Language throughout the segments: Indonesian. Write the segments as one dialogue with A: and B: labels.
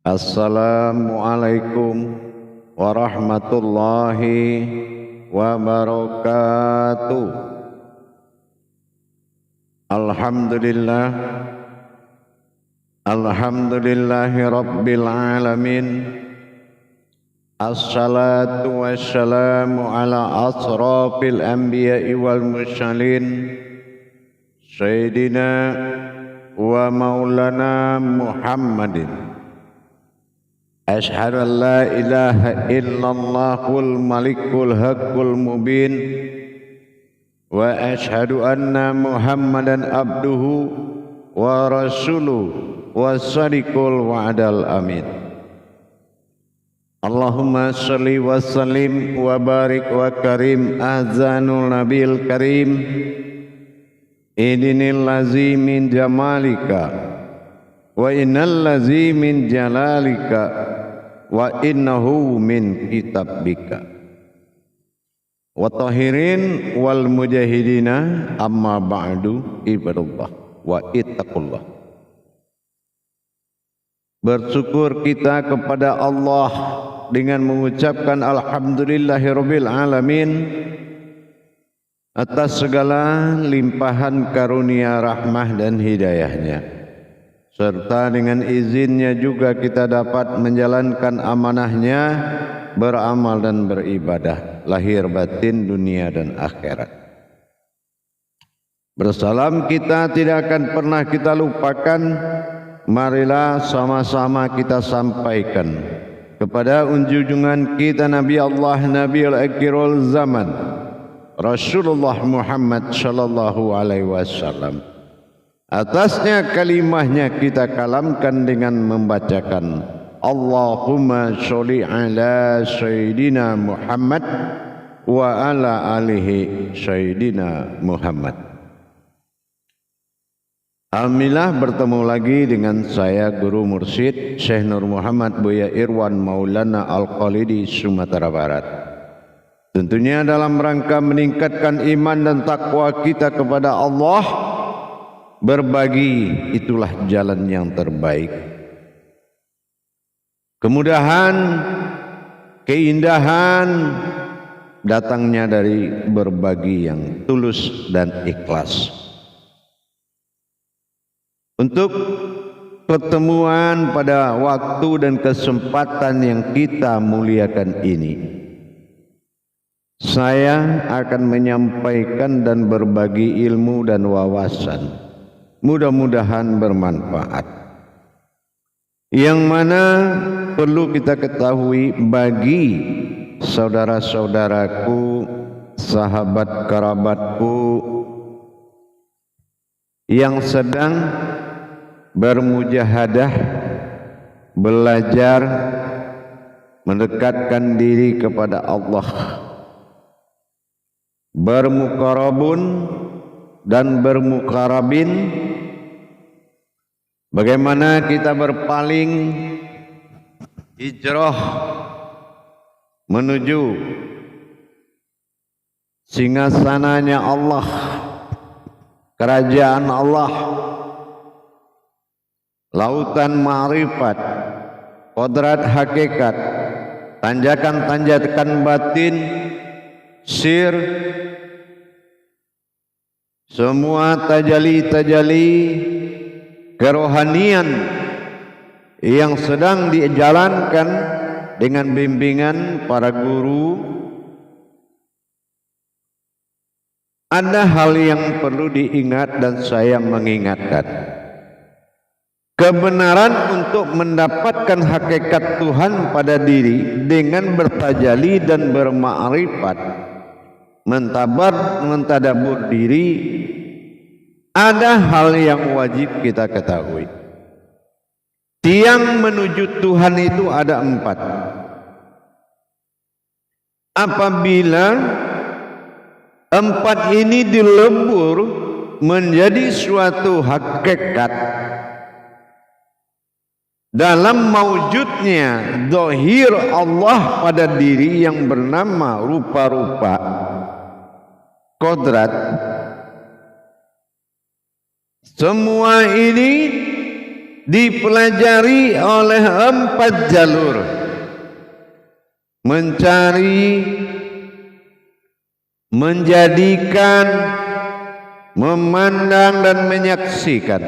A: Assalamualaikum warahmatullahi wabarakatuh. Alhamdulillah, alhamdulillahi rabbil alamin. Assalatu wassalamu ala asrafil anbiya'i wal mursalin, Sayyidina wa maulana Muhammadin. Asyhadu an la ilaha illallahul malikul haqqul mubin, wa asyhadu anna Muhammadan abduhu wa rasuluhu wa sadiqul wa'dal amin. Allahumma salli wa sallim wa barik wa karim azanul nabil karim. Idinil lazi min jamalika wa innal lazi min jalalika wa innahu min kitabika. Wa tahirin wal mujahidina amma ba'du ibadallah wa ittaqullah. Bersyukur kita kepada Allah dengan mengucapkan alhamdulillahirabbil alamin atas segala limpahan karunia rahmah dan hidayahnya, serta dengan izinnya juga kita dapat menjalankan amanahnya, beramal dan beribadah lahir batin dunia dan akhirat. Bersalam kita tidak akan pernah kita lupakan. Marilah sama-sama kita sampaikan kepada junjungan kita Nabi Allah, Nabi al-akhirul zaman, Rasulullah Muhammad sallallahu alaihi wasallam. Atasnya kalimahnya kita kalamkan dengan membacakan Allahumma sholli ala Sayyidina Muhammad wa ala alihi Sayyidina Muhammad. Alhamdulillah bertemu lagi dengan saya Guru Mursyid Syekh Nur Muhammad Buya Irwan Maulana Al-Khalidi Sumatera Barat. Tentunya dalam rangka meningkatkan iman dan takwa kita kepada Allah. Berbagi itulah jalan yang terbaik. Kemudahan, keindahan datangnya dari berbagi yang tulus dan ikhlas. Untuk pertemuan pada waktu dan kesempatan yang kita muliakan ini, saya akan menyampaikan dan berbagi ilmu dan wawasan. Mudah-mudahan bermanfaat. Yang mana perlu kita ketahui bagi saudara-saudaraku, sahabat kerabatku yang sedang bermujahadah, belajar mendekatkan diri kepada Allah, bermuqarabun dan bermuqarabin. Bagaimana kita berpaling hijrah menuju singgasananya Allah, kerajaan Allah, lautan ma'rifat, kodrat hakikat, tanjakan-tanjakan batin, sir, semua tajali-tajali kerohanian yang sedang dijalankan dengan bimbingan para guru. Ada hal yang perlu diingat dan saya mengingatkan. Kebenaran untuk mendapatkan hakikat Tuhan pada diri dengan bertajali dan bermakrifat, mentadabur diri, ada hal yang wajib kita ketahui. Tiang menuju Tuhan itu ada 4. Apabila 4 ini dilebur menjadi suatu hakikat dalam maujudnya zahir Allah pada diri yang bernama rupa-rupa, kodrat, semua ini dipelajari oleh 4 jalur: mencari, menjadikan, memandang dan menyaksikan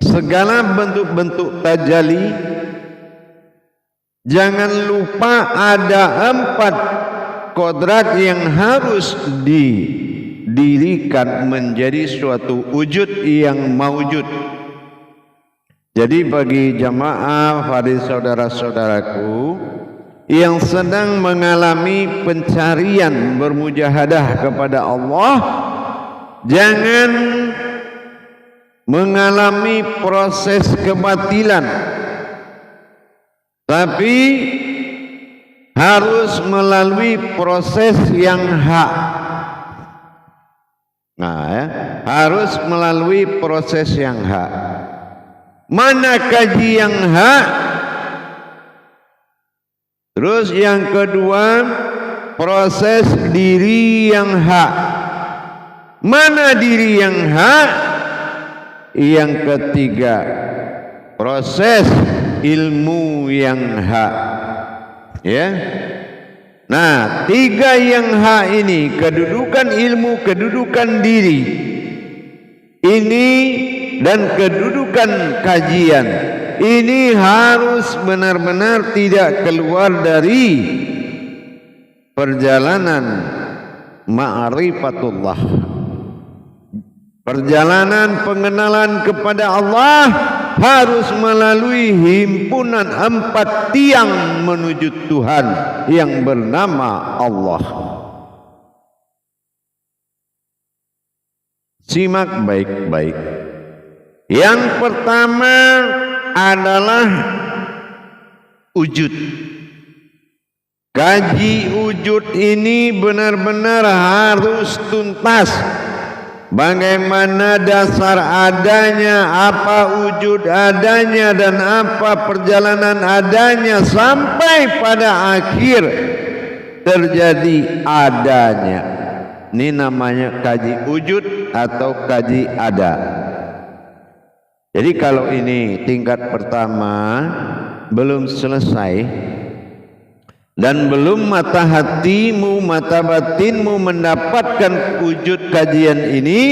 A: segala bentuk-bentuk tajalli. Jangan lupa ada 4 kodrat yang harus didirikan menjadi suatu wujud yang maujud. Jadi bagi jamaah, pada saudara-saudaraku yang sedang mengalami pencarian bermujahadah kepada Allah, jangan mengalami proses kebatilan, tapi harus melalui proses yang hak. Harus melalui proses yang hak. Mana kaji yang hak? Terus yang kedua, proses diri yang hak. Mana diri yang hak? Yang ketiga, proses ilmu yang hak. Ya. Nah, 3 yang hak ini, kedudukan ilmu, kedudukan diri ini, dan kedudukan kajian ini harus benar-benar tidak keluar dari perjalanan ma'rifatullah, perjalanan pengenalan kepada Allah. Harus melalui himpunan 4 tiang menuju Tuhan yang bernama Allah. Simak baik-baik. Yang pertama adalah wujud. Kaji wujud ini benar-benar harus tuntas. Bagaimana dasar adanya, apa wujud adanya, dan apa perjalanan adanya sampai pada akhir terjadi adanya. Ini namanya kaji wujud atau kaji ada. Jadi kalau ini tingkat pertama belum selesai dan belum mata hatimu, mata batinmu mendapatkan wujud kajian ini,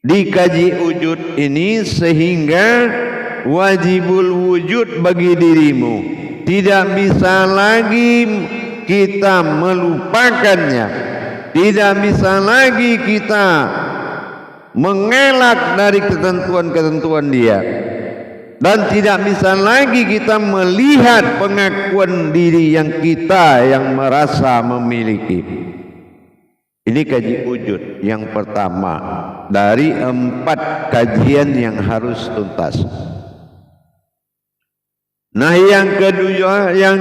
A: dikaji wujud ini, sehingga wajibul wujud bagi dirimu. Tidak bisa lagi kita melupakannya, tidak bisa lagi kita mengelak dari ketentuan-ketentuan dia, dan tidak bisa lagi kita melihat pengakuan diri yang kita yang merasa memiliki. Ini kaji wujud yang pertama dari 4 kajian yang harus tuntas. Nah, yang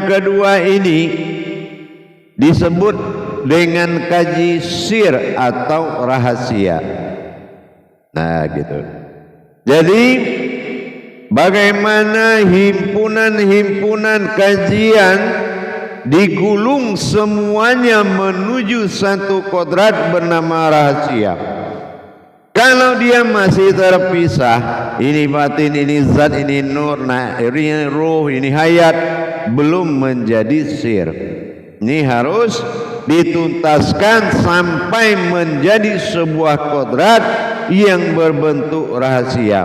A: kedua ini disebut dengan kaji sir atau rahasia. Nah, gitu. Jadi bagaimana himpunan-himpunan kajian digulung semuanya menuju satu kodrat bernama rahasia. Kalau dia masih terpisah, ini batin, ini zat, ini nur, nah ini ruh, ini hayat, belum menjadi sir. Ini harus dituntaskan sampai menjadi sebuah kodrat yang berbentuk rahasia.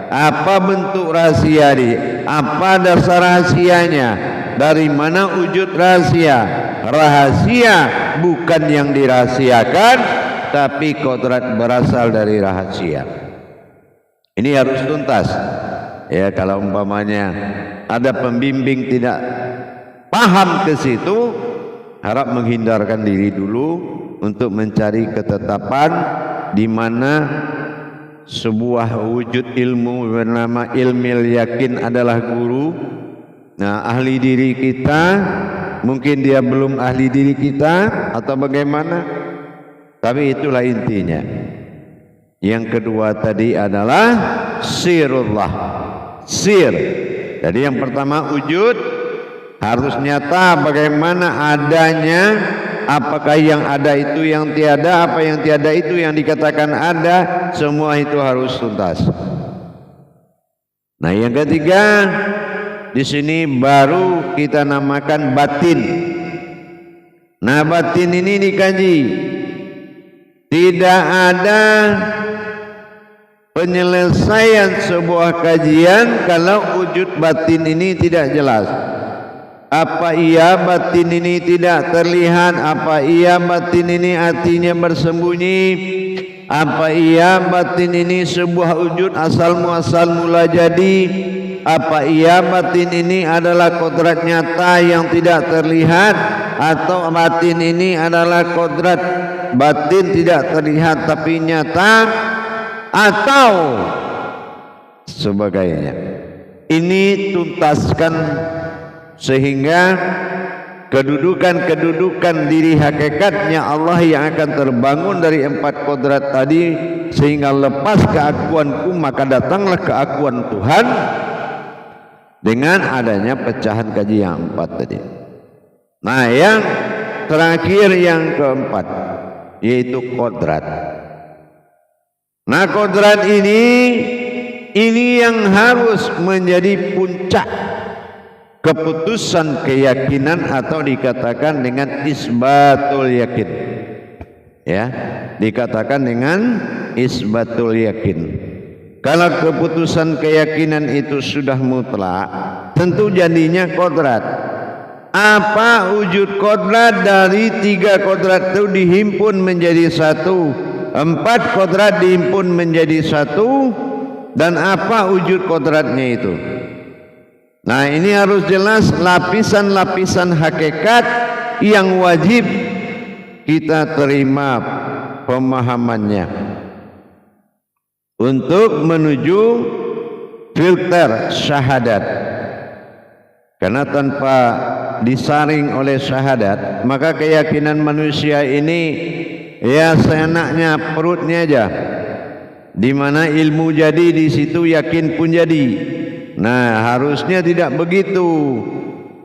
A: Apa bentuk rahasia ini? Apa dasar rahasianya? Dari mana wujud rahasia? Rahasia bukan yang dirahasiakan, tapi kodrat berasal dari rahasia. Ini harus tuntas. Ya, kalau umpamanya ada pembimbing tidak paham ke situ, harap menghindarkan diri dulu untuk mencari ketetapan di mana sebuah wujud ilmu bernama ilmil yakin adalah guru. Nah, ahli diri kita, mungkin dia belum ahli diri kita atau bagaimana, tapi itulah intinya. Yang kedua tadi adalah sirullah, sir. Jadi yang pertama wujud harus nyata, bagaimana adanya. Apakah yang ada itu yang tiada, apa yang tiada itu yang dikatakan ada, semua itu harus tuntas. Nah, yang ketiga di sini baru kita namakan batin. Nah, batin ini dikaji. Tidak ada penyelesaian sebuah kajian kalau wujud batin ini tidak jelas. Apa iya batin ini tidak terlihat? Apa iya batin ini artinya bersembunyi? Apa iya batin ini sebuah wujud asal muasal mula jadi? Apa iya batin ini adalah kodrat nyata yang tidak terlihat? Atau batin ini adalah kodrat batin tidak terlihat tapi nyata? Atau sebagainya. Ini tuntaskan sehingga kedudukan diri hakikatnya Allah yang akan terbangun dari 4 kodrat tadi, sehingga lepas keakuanku maka datanglah keakuan Tuhan dengan adanya pecahan kaji yang 4 tadi. Nah, yang terakhir yang keempat yaitu kodrat. Nah, kodrat ini yang harus menjadi puncak keputusan keyakinan atau dikatakan dengan isbatul yakin. Ya, dikatakan dengan isbatul yakin. Kalau keputusan keyakinan itu sudah mutlak, tentu jadinya kodrat. Apa wujud kodrat? Dari 3 kodrat itu dihimpun menjadi 1, 4 kodrat dihimpun menjadi 1. Dan apa wujud kodratnya itu? Nah, ini harus jelas lapisan-lapisan hakikat yang wajib kita terima pemahamannya untuk menuju filter syahadat. Karena tanpa disaring oleh syahadat, maka keyakinan manusia ini ya seenaknya perutnya aja. Di mana ilmu jadi, di situ yakin pun jadi. Nah, harusnya tidak begitu.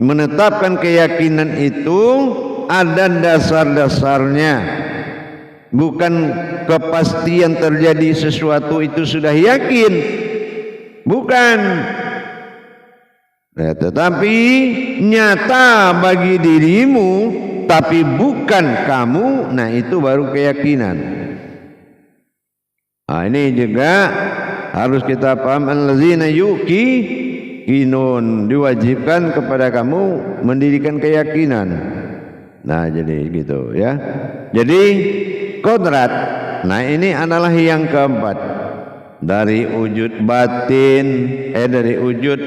A: Menetapkan keyakinan itu ada dasar-dasarnya. Bukan kepastian terjadi sesuatu itu sudah yakin. Bukan. Nah, tetapi nyata bagi dirimu tapi bukan kamu, nah itu baru keyakinan. Nah, ini juga harus kita paham. Allazina yuqinun, diwajibkan kepada kamu mendirikan keyakinan. Nah, jadi gitu ya. Jadi kodrat, nah ini adalah yang keempat dari wujud batin, dari wujud.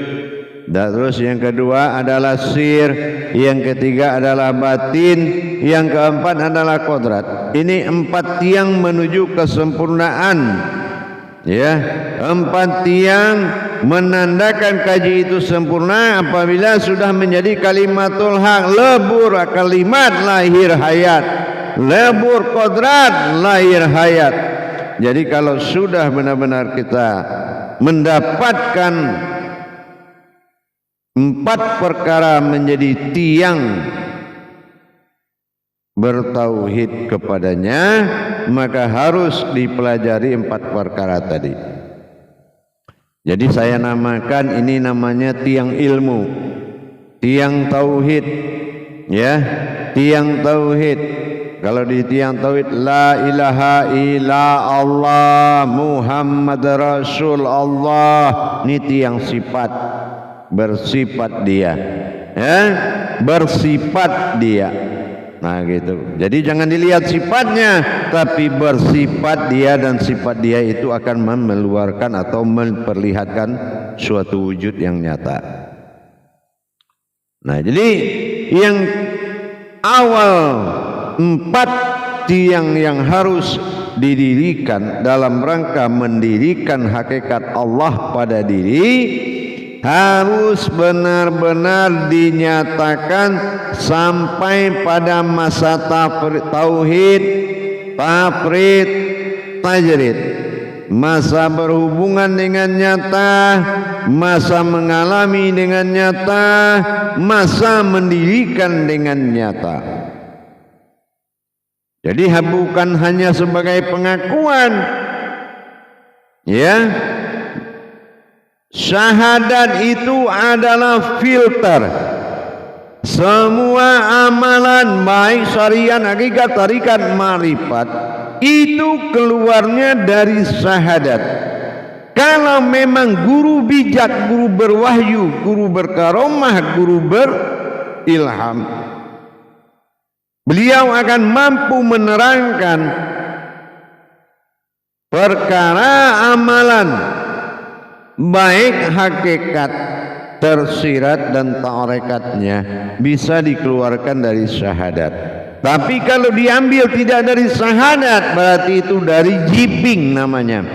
A: Dan terus yang kedua adalah sir, yang ketiga adalah batin, yang keempat adalah kodrat. Ini 4 tiang menuju kesempurnaan. Ya, 4 tiang menandakan kaji itu sempurna apabila sudah menjadi kalimatul haq, lebur kalimat lahir hayat, lebur kodrat lahir hayat. Jadi kalau sudah benar-benar kita mendapatkan 4 perkara menjadi tiang bertauhid kepadanya, maka harus dipelajari 4 perkara tadi. Jadi saya namakan ini namanya tiang ilmu, tiang tauhid, ya, tiang tauhid. Kalau di tiang tauhid, la ilaha illa Allah Muhammad Rasul Allah, ini tiang sifat, bersifat dia, ya, bersifat dia. Nah gitu. Jadi jangan dilihat sifatnya, tapi bersifat dia, dan sifat dia itu akan mengeluarkan atau memperlihatkan suatu wujud yang nyata. Nah, jadi yang awal 4 tiang yang harus didirikan dalam rangka mendirikan hakikat Allah pada diri harus benar-benar dinyatakan sampai pada masa tauhid, tafrid, tajrid, masa berhubungan dengan nyata, masa mengalami dengan nyata, masa mendirikan dengan nyata. Jadi bukan hanya sebagai pengakuan, ya, Syahadat itu adalah filter. Semua amalan baik syariat, hakikat, tarikat, marifat itu keluarnya dari syahadat. Kalau memang guru bijak, guru berwahyu, guru berkaromah, guru berilham, beliau akan mampu menerangkan perkara amalan baik hakikat, tersirat dan tarekatnya bisa dikeluarkan dari syahadat. Tapi kalau diambil tidak dari syahadat, berarti itu dari jiping namanya.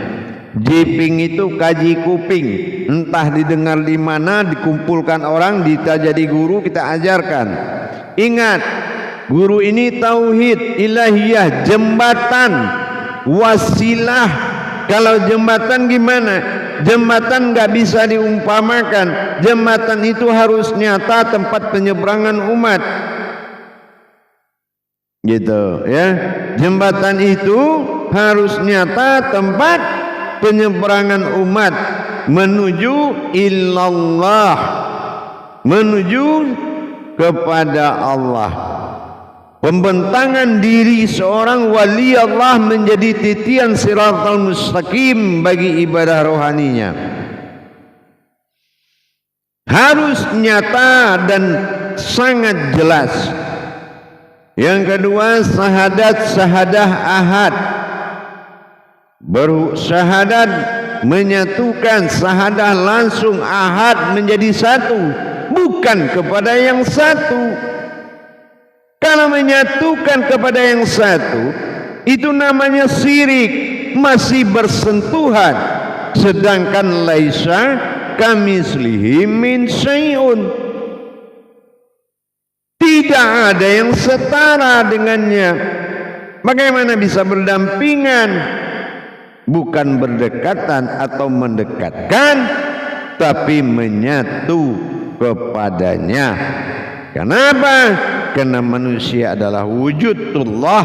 A: Jiping itu kaji kuping, entah didengar di mana, dikumpulkan orang, kita jadi guru, kita ajarkan. Ingat, guru ini tauhid, ilahiyah, jembatan, wasilah. Kalau jembatan gimana? Jembatan nggak bisa diumpamakan. Jembatan itu harus nyata, tempat penyeberangan umat. Gitu ya. Jembatan itu harus nyata, tempat penyeberangan umat menuju illallah, menuju kepada Allah. Pembentangan diri seorang wali Allah menjadi titian siratal mustaqim bagi ibadah rohaninya. Harus nyata dan sangat jelas. Yang kedua, syahadah ahad. Bersyahadat menyatukan, syahadah langsung, ahad menjadi satu, bukan kepada yang satu. Kalau menyatukan kepada yang satu, itu namanya syirik, masih bersentuhan. Sedangkan laisa kamislihi min syai'un, tidak ada yang setara dengannya. Bagaimana bisa berdampingan? Bukan berdekatan atau mendekatkan, tapi menyatu kepadanya. Kenapa? Karena manusia adalah wujudullah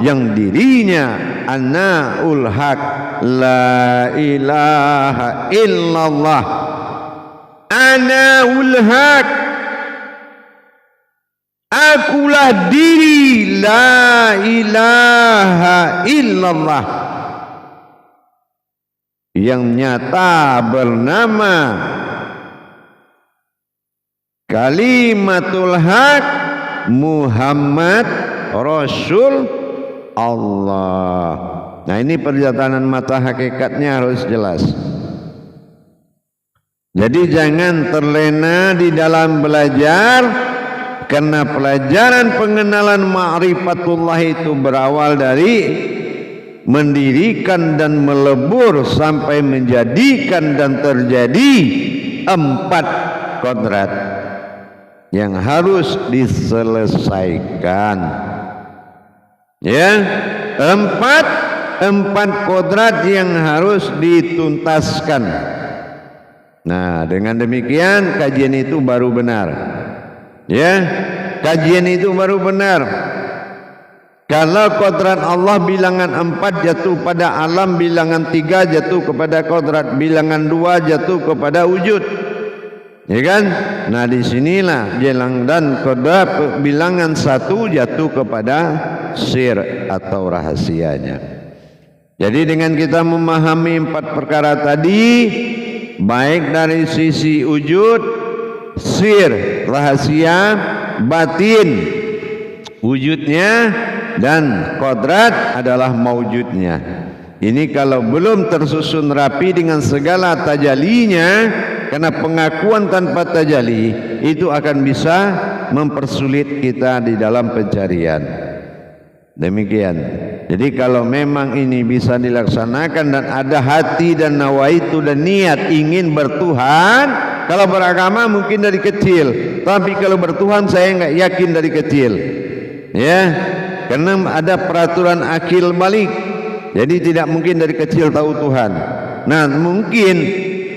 A: yang dirinya anaul haq, la ilaha illallah, anaul haq, akulah diri, la ilaha illallah, yang nyata bernama kalimatul haq Muhammad Rasul Allah. Nah, ini perjalanan mata hakikatnya harus jelas. Jadi jangan terlena di dalam belajar, karena pelajaran pengenalan ma'rifatullah itu berawal dari mendirikan dan melebur sampai menjadikan dan terjadi 4 kodrat yang harus diselesaikan. Ya, 4 kodrat yang harus dituntaskan. Nah, dengan demikian kajian itu baru benar. Ya, kajian itu baru benar. Kalau kodrat Allah bilangan 4 jatuh pada alam, bilangan 3 jatuh kepada kodrat, bilangan 2 jatuh kepada wujud. Ya kan? Nah, disinilah jelang dan kodrat bilangan 1 jatuh kepada sir atau rahasianya. Jadi dengan kita memahami 4 perkara tadi, baik dari sisi wujud, sir, rahasia, batin, wujudnya, dan kodrat adalah maujudnya. Ini kalau belum tersusun rapi dengan segala tajalinya, karena pengakuan tanpa tajali itu akan bisa mempersulit kita di dalam pencarian. Demikian. Jadi kalau memang ini bisa dilaksanakan dan ada hati dan nawaitu dan niat ingin bertuhan, kalau beragama mungkin dari kecil, tapi kalau bertuhan saya nggak yakin dari kecil. Ya, karena ada peraturan akil balik. Jadi tidak mungkin dari kecil tahu Tuhan. Nah, mungkin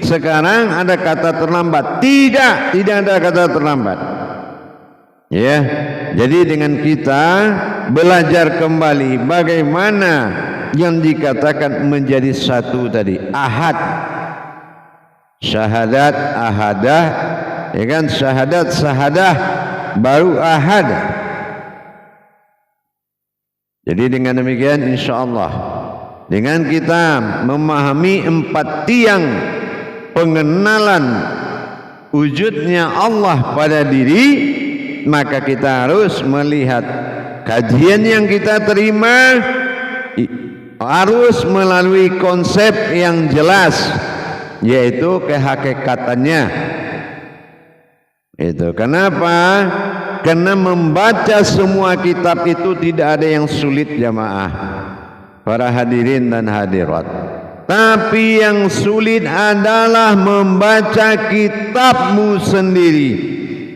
A: sekarang ada kata terlambat. Tidak ada kata terlambat. Ya, jadi dengan kita belajar kembali bagaimana yang dikatakan menjadi satu tadi, ahad. Syahadat ahadah, ya kan, syahadat sahadah baru ahad. Jadi dengan demikian insyaallah dengan kita memahami 4 tiang pengenalan wujudnya Allah pada diri, maka kita harus melihat kajian yang kita terima harus melalui konsep yang jelas, yaitu kehakikatannya. Itu kenapa? Karena membaca semua kitab itu tidak ada yang sulit jamaah, para hadirin dan hadirat. Tapi yang sulit adalah membaca kitabmu sendiri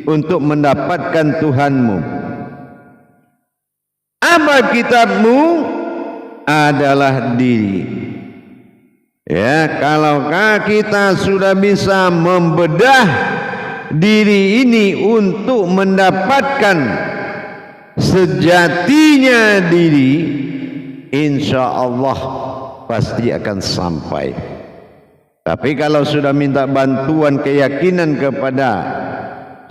A: untuk mendapatkan Tuhanmu. Apa kitabmu? Adalah diri. Ya, kalaukah kita sudah bisa membedah diri ini untuk mendapatkan sejatinya diri, insya Allah pasti akan sampai. Tapi kalau sudah minta bantuan keyakinan kepada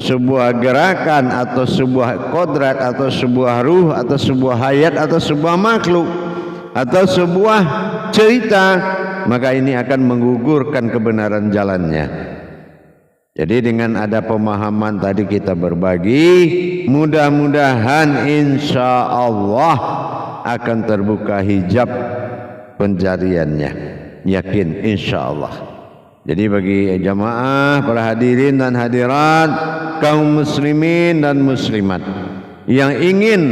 A: sebuah gerakan atau sebuah kodrat atau sebuah ruh atau sebuah hayat atau sebuah makhluk atau sebuah cerita, maka ini akan menggugurkan kebenaran jalannya. Jadi dengan ada pemahaman tadi kita berbagi, mudah-mudahan insya Allah akan terbuka hijab pencariannya. Yakin insya Allah. Jadi bagi jamaah, para hadirin dan hadirat, kaum muslimin dan muslimat yang ingin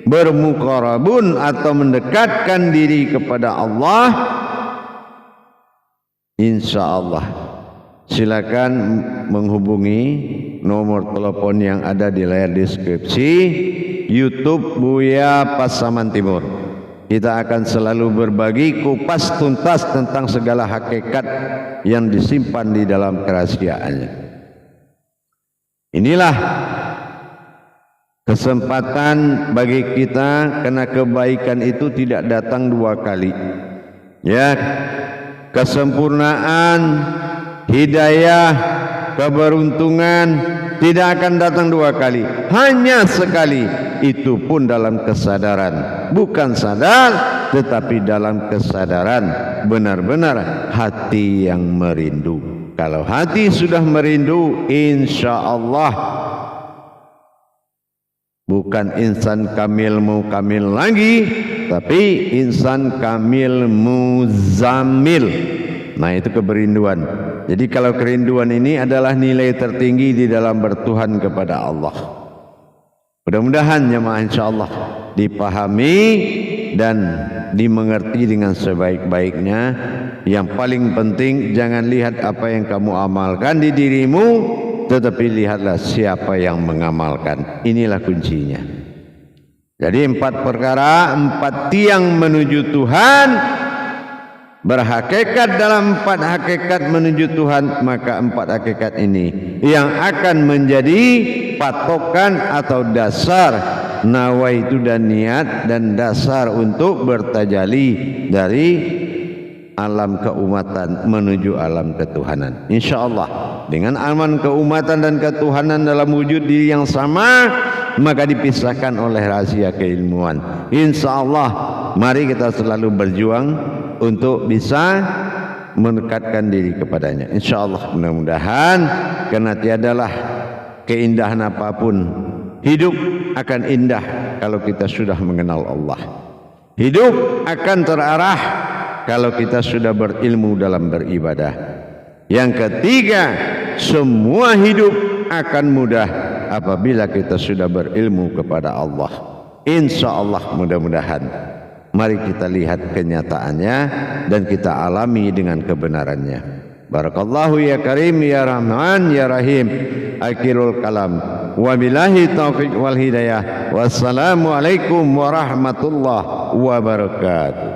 A: bermuqarabun atau mendekatkan diri kepada Allah, insya Allah silakan menghubungi nomor telepon yang ada di layar deskripsi YouTube Buya Pasaman Timur. Kita akan selalu berbagi kupas tuntas tentang segala hakikat yang disimpan di dalam kerahasiaannya. Inilah kesempatan bagi kita, karena kebaikan itu tidak datang 2 kali. Ya, kesempurnaan, hidayah, keberuntungan tidak akan datang 2 kali, hanya sekali, itu pun dalam kesadaran, bukan sadar tetapi dalam kesadaran, benar-benar hati yang merindu. Kalau hati sudah merindu, insya Allah bukan insan kamil mukamil lagi, tapi insan kamil muzamil. Nah, itu keberinduan. Jadi kalau kerinduan ini adalah nilai tertinggi di dalam bertuhan kepada Allah. Mudah-mudahan jemaah insyaallah dipahami dan dimengerti dengan sebaik-baiknya. Yang paling penting, jangan lihat apa yang kamu amalkan di dirimu, tetapi lihatlah siapa yang mengamalkan. Inilah kuncinya. Jadi 4 perkara, 4 tiang menuju Tuhan. Berhakikat dalam 4 hakikat menuju Tuhan, maka 4 hakikat ini yang akan menjadi patokan atau dasar nawaitu dan niat, dan dasar untuk bertajali dari alam keumatan menuju alam ketuhanan. InsyaAllah dengan alam keumatan dan ketuhanan dalam wujud diri yang sama, maka dipisahkan oleh rahasia keilmuan. InsyaAllah mari kita selalu berjuang untuk bisa mendekatkan diri kepadanya. InsyaAllah, mudah-mudahan, karena tiadalah keindahan apapun, hidup akan indah kalau kita sudah mengenal Allah. Hidup akan terarah kalau kita sudah berilmu dalam beribadah. Yang ketiga, semua hidup akan mudah apabila kita sudah berilmu kepada Allah. InsyaAllah, mudah-mudahan. Mari kita lihat kenyataannya dan kita alami dengan kebenarannya. Barakallahu ya Karim ya Rahman ya Rahim. Akhirul kalam. Wabillahi taufiq wal hidayah. Wassalamualaikum warahmatullahi wabarakatuh.